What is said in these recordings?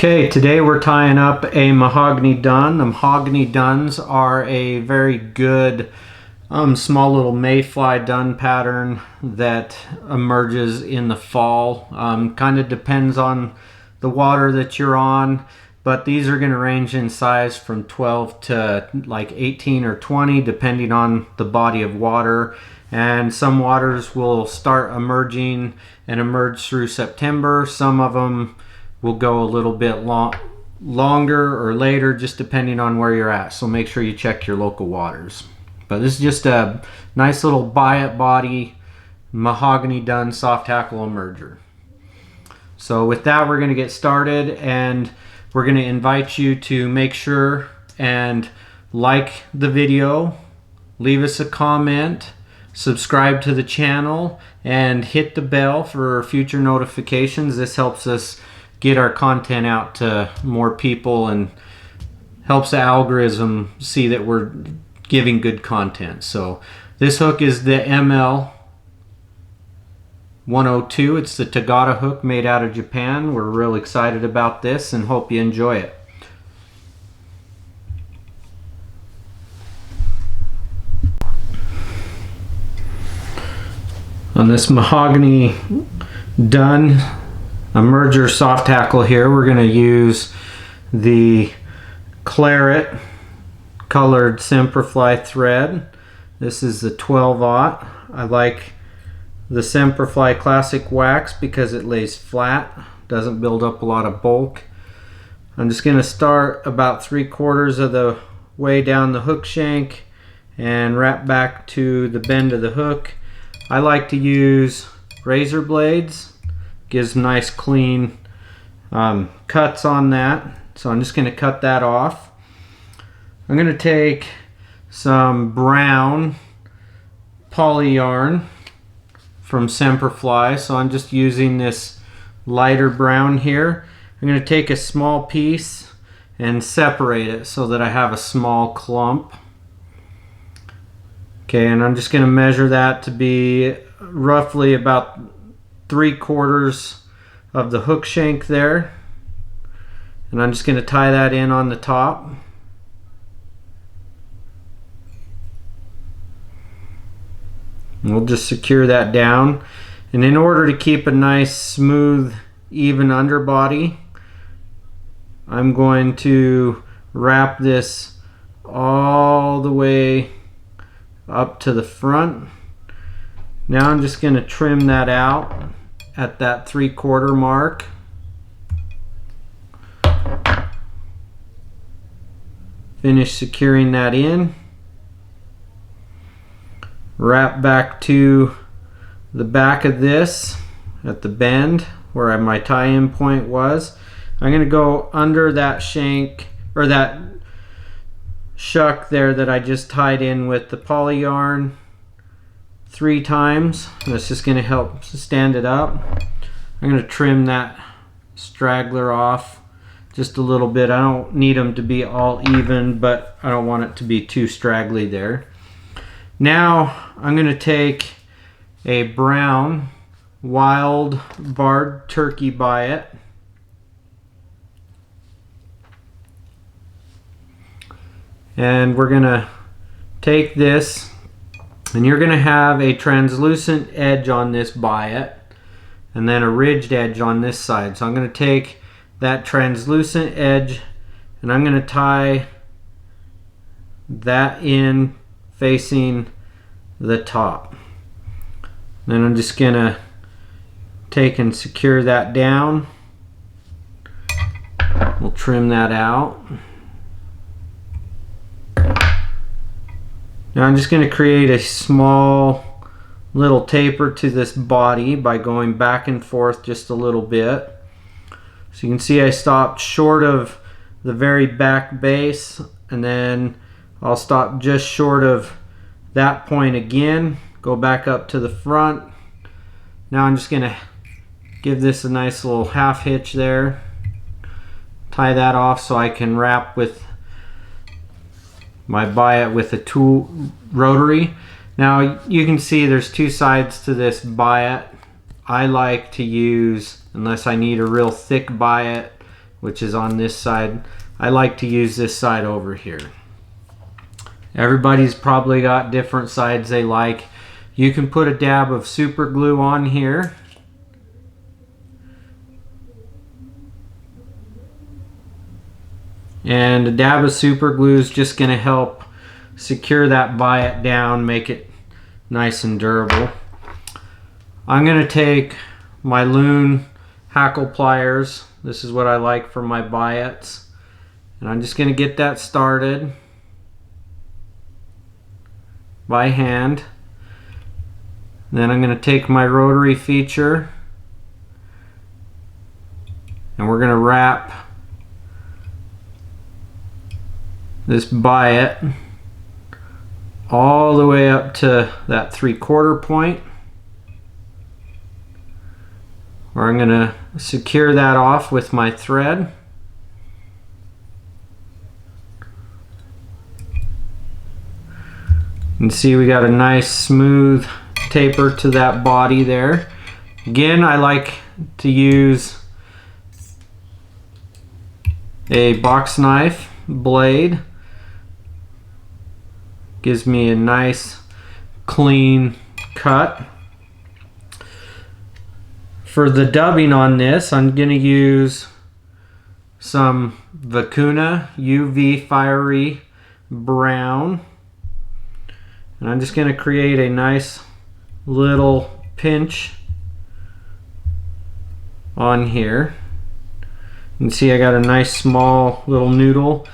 Okay, today we're tying up a Mahogany Dun. The Mahogany Duns are a very good small little mayfly dun pattern that emerges in the fall. Kind of depends on the water that you're on, but these are going to range in size from 12 to like 18 or 20 depending on the body of water. And some waters will start emerging and emerge through September. Some of them will go a little bit longer or later, just depending on where you're at. So make sure you check your local waters. But this is just a nice little biot body Mahogany Dun soft hackle emerger. So with that, we're going to get started, and we're going to invite you to make sure and like the video, leave us a comment, subscribe to the channel, and hit the bell for future notifications. This helps us get our content out to more people and helps the algorithm see that we're giving good content. So this hook is the ML 102. It's the Tagata hook made out of Japan. We're real excited about this and hope you enjoy it. On this Mahogany Dun emerger soft hackle here, we're going to use the claret colored Semperfli thread. This is the 12/0. I like the Semperfli classic wax because it lays flat, doesn't build up a lot of bulk. I'm just going to start about 3/4 of the way down the hook shank and wrap back to the bend of the hook. I like to use razor blades. Gives nice clean cuts on that. So I'm just going to cut that off. I'm going to take some brown poly yarn from Semperfli. So I'm just using this lighter brown here. I'm going to take a small piece and separate it so that I have a small clump. Okay, and I'm just going to measure that to be roughly about 3/4 of the hook shank there, and I'm just going to tie that in on the top. And we'll just secure that down, and in order to keep a nice smooth even underbody, I'm going to wrap this all the way up to the front. Now I'm just going to trim that out at that 3/4 mark. Finish securing that in. Wrap back to the back of this at the bend where my tie-in point was. I'm going to go under that shank, or that shuck there that I just tied in with the poly yarn 3 times. That's just going to help stand it up. I'm going to trim that straggler off just a little bit. I don't need them to be all even, but I don't want it to be too straggly there. Now I'm going to take a brown wild barred turkey biot, and we're going to take this, and you're going to have a translucent edge on this biot and then a ridged edge on this side. So I'm going to take that translucent edge and I'm going to tie that in facing the top. Then I'm just going to take and secure that down. We'll trim that out. Now I'm just going to create a small little taper to this body by going back and forth just a little bit. So you can see I stopped short of the very back base, and then I'll stop just short of that point again, go back up to the front. Now I'm just going to give this a nice little half hitch there, tie that off so I can wrap with my biot with a tool rotary. Now you can see there's 2 sides to this biot. I like to use, unless I need a real thick biot which is on this side. I like to use this side over here. Everybody's probably got different sides they like. You can put a dab of super glue on here. And a dab of super glue is just going to help secure that biot down, make it nice and durable. I'm going to take my Loon Hackle pliers. This is what I like for my biots. And I'm just going to get that started by hand. Then I'm going to take my rotary feature and we're going to wrap this biot all the way up to that 3/4 point, where I'm going to secure that off with my thread. You can see we got a nice smooth taper to that body there. Again, I like to use a box knife blade. Gives me a nice clean cut. For the dubbing on this, I'm going to use some Vicuna UV Fiery Brown. And I'm just going to create a nice little pinch on here. You can see I got a nice small little noodle.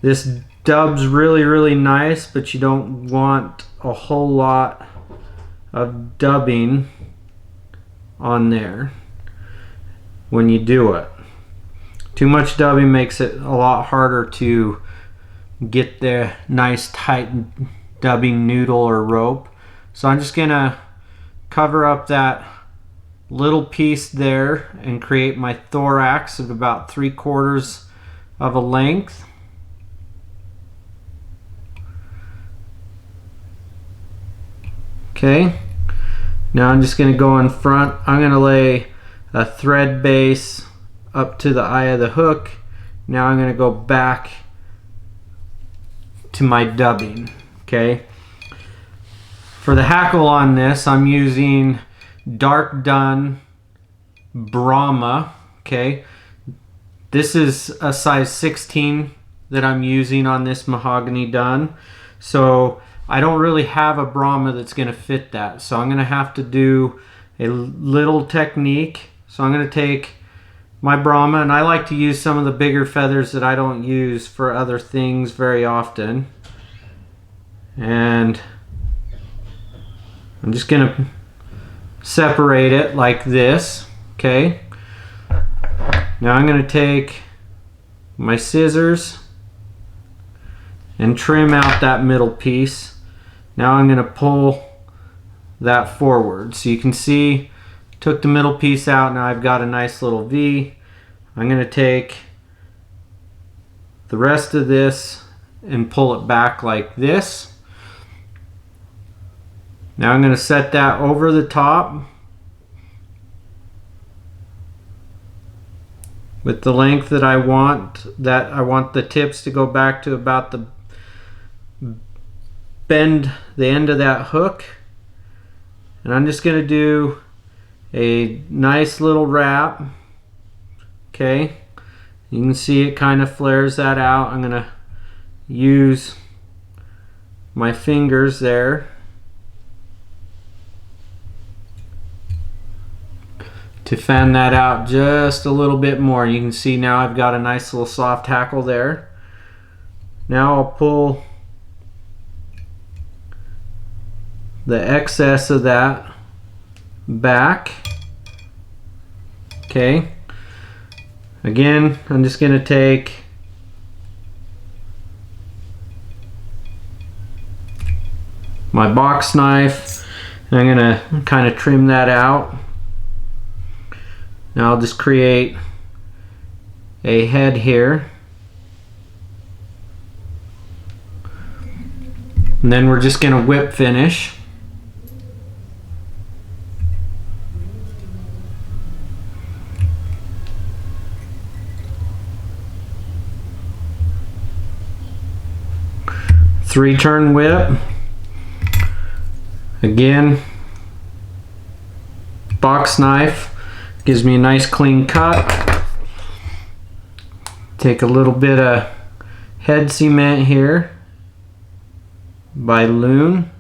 This dub's really nice, but you don't want a whole lot of dubbing on there when you do it. Too much dubbing makes it a lot harder to get the nice tight dubbing noodle or rope. So I'm just gonna cover up that little piece there and create my thorax of about 3/4 of a length. Okay, now I'm just going to go in front. I'm going to lay a thread base up to the eye of the hook. Now I'm going to go back to my dubbing. Okay, for the hackle on this, I'm using Dark Dun Brahma. Okay, this is a size 16 that I'm using on this Mahogany Dun. So I don't really have a Brahma that's going to fit that. So I'm going to have to do a little technique. So I'm going to take my Brahma, and I like to use some of the bigger feathers that I don't use for other things very often. And I'm just going to separate it like this. Okay. Now I'm going to take my scissors and trim out that middle piece. Now I'm going to pull that forward. So you can see, took the middle piece out. Now I've got a nice little V. I'm going to take the rest of this and pull it back like this. Now I'm going to set that over the top with the length that I want. I want the tips to go back to about the bend the end of that hook, and I'm just going to do a nice little wrap. Okay, you can see it kind of flares that out. I'm going to use my fingers there to fan that out just a little bit more. You can see now I've got a nice little soft hackle there. Now I'll pull the excess of that back. Okay, again, I'm just going to take my box knife and I'm going to kind of trim that out. Now I'll just create a head here, and then we're just going to whip finish. 3-turn whip. Again, box knife gives me a nice clean cut. Take a little bit of head cement here by Loon.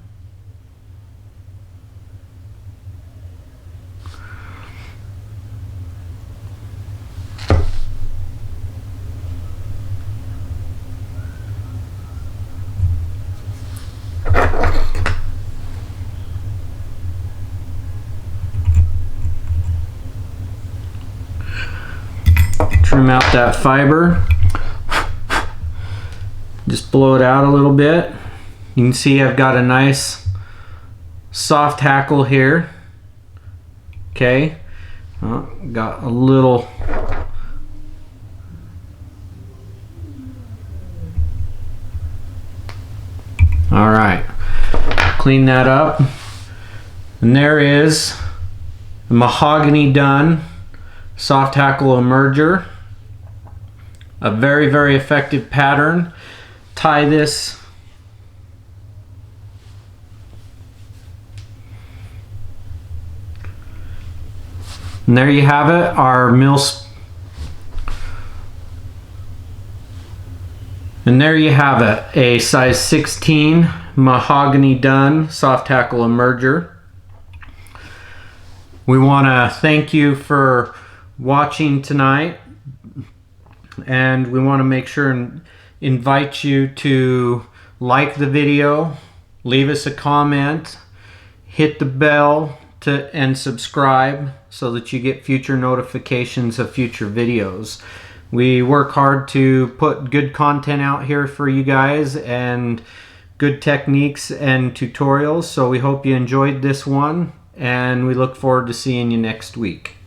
Trim out that fiber. Just blow it out a little bit. You can see I've got a nice soft hackle here. Okay, got a little all right, clean that up, and there is the Mahogany Dun soft hackle emerger. A very, very effective pattern. Tie this and there you have it, our and there you have it, a size 16 Mahogany Dun soft hackle emerger. We want to thank you for watching tonight, and we want to make sure and invite you to like the video, leave us a comment, hit the bell and subscribe so that you get future notifications of future videos. We work hard to put good content out here for you guys and good techniques and tutorials, so we hope you enjoyed this one, and we look forward to seeing you next week.